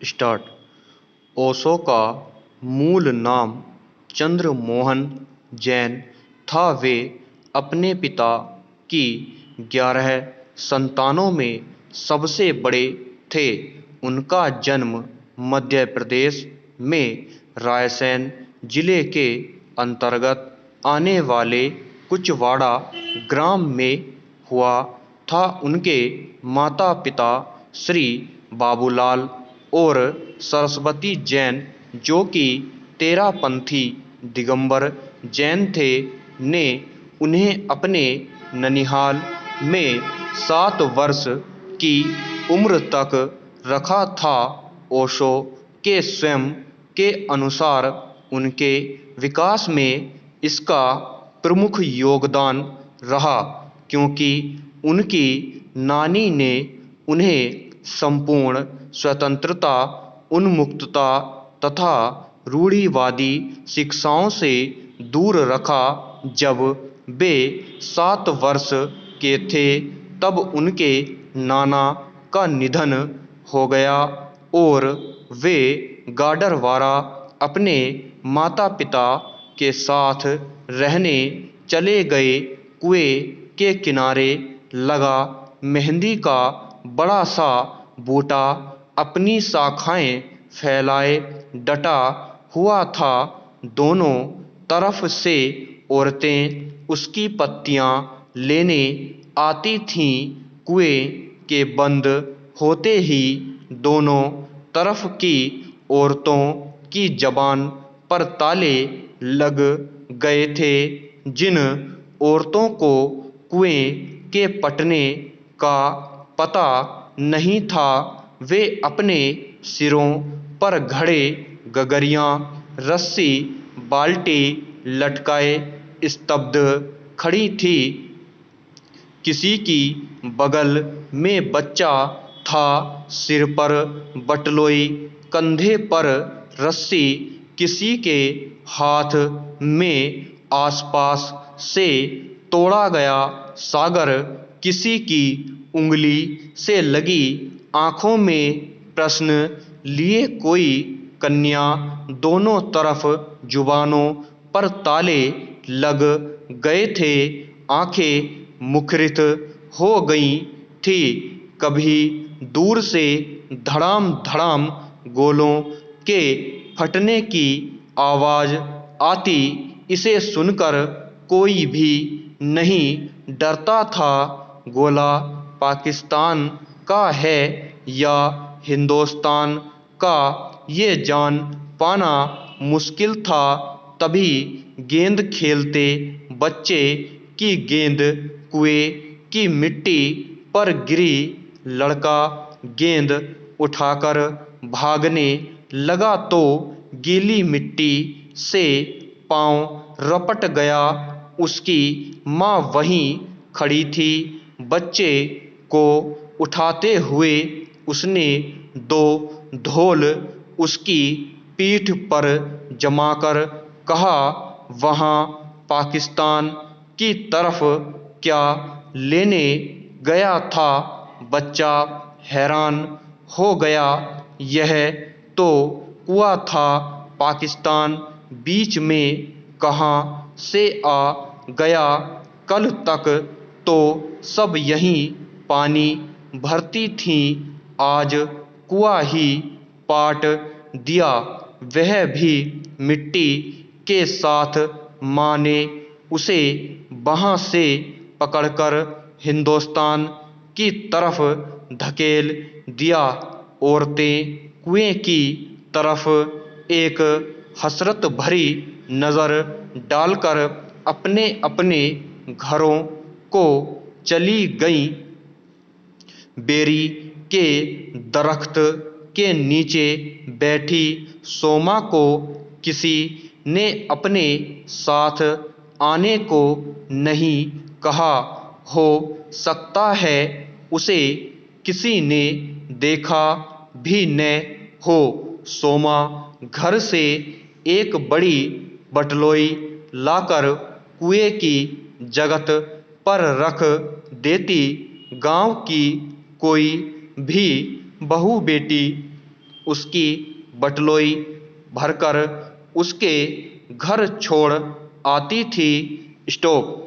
Start. Osho का मूल नाम चंद्र मोहन जैन था। वे अपने पिता की 11 संतानों में सबसे बड़े थे। उनका जन्म मध्य प्रदेश में रायसेन जिले के अंतर्गत आने वाले कुचवाड़ा ग्राम में हुआ था। उनके माता पिता श्री बाबूलाल और सरस्वती जैन, जो कि तेरापंथी दिगंबर जैन थे, ने उन्हें अपने ननिहाल में 7 वर्ष की उम्र तक रखा था। ओशो के स्वयं के अनुसार उनके विकास में इसका प्रमुख योगदान रहा, क्योंकि उनकी नानी ने उन्हें संपूर्ण स्वतंत्रता, उन्मुक्तता तथा रूढ़िवादी शिक्षाओं से दूर रखा। जब वे 7 वर्ष के थे तब उनके नाना का निधन हो गया और वे गाडरवारा अपने माता पिता के साथ रहने चले गए। कुएं के किनारे लगा मेहंदी का बड़ा सा बूटा अपनी शाखाएं फैलाए डटा हुआ था। दोनों तरफ से औरतें उसकी पत्तियां लेने आती थीं। कुएं के बंद होते ही दोनों तरफ की औरतों की जबान पर ताले लग गए थे। जिन औरतों को कुएं के पटने का पता नहीं था, वे अपने सिरों पर घड़े, गगरियां, रस्सी, बाल्टी लटकाए स्तब्ध खड़ी थी। किसी की बगल में बच्चा था, सिर पर बटलोई, कंधे पर रस्सी। किसी के हाथ में आसपास से तोड़ा गया सागर, किसी की उंगली से लगी आंखों में प्रश्न लिए कोई कन्या। दोनों तरफ जुबानों पर ताले लग गए थे। आंखें मुखरित हो गई थी। कभी दूर से धड़ाम धड़ाम गोलों के फटने की आवाज आती। इसे सुनकर कोई भी नहीं डरता था। गोला पाकिस्तान का है या हिंदुस्तान का, ये जान पाना मुश्किल था। तभी गेंद खेलते बच्चे की गेंद कुएं की मिट्टी पर गिरी। लड़का गेंद उठाकर भागने लगा तो गीली मिट्टी से पांव रपट गया। उसकी मां वहीं खड़ी थी। बच्चे को उठाते हुए उसने 2 धौल उसकी पीठ पर जमाकर कहा, वहां पाकिस्तान की तरफ क्या लेने गया था? बच्चा हैरान हो गया। यह तो कुआं था, पाकिस्तान बीच में कहां से आ गया? कल तक तो सब यहीं पानी भरती थीं, आज कुआं ही पाट दिया, वह भी मिट्टी के साथ। मां ने उसे बांह से पकड़कर हिंदुस्तान की तरफ धकेल दिया। औरतें कुएं की तरफ एक हसरत भरी नजर डालकर अपने अपने घरों को चली गईं। बेरी के दरख्त के नीचे बैठी सोमा को किसी ने अपने साथ आने को नहीं कहा। हो सकता है उसे किसी ने देखा भी न हो। सोमा घर से एक बड़ी बटलोई लाकर कुएं की जगत पर रख देती। गांव की कोई भी बहू बेटी उसकी बटलोई भरकर उसके घर छोड़ आती थी। स्टॉप।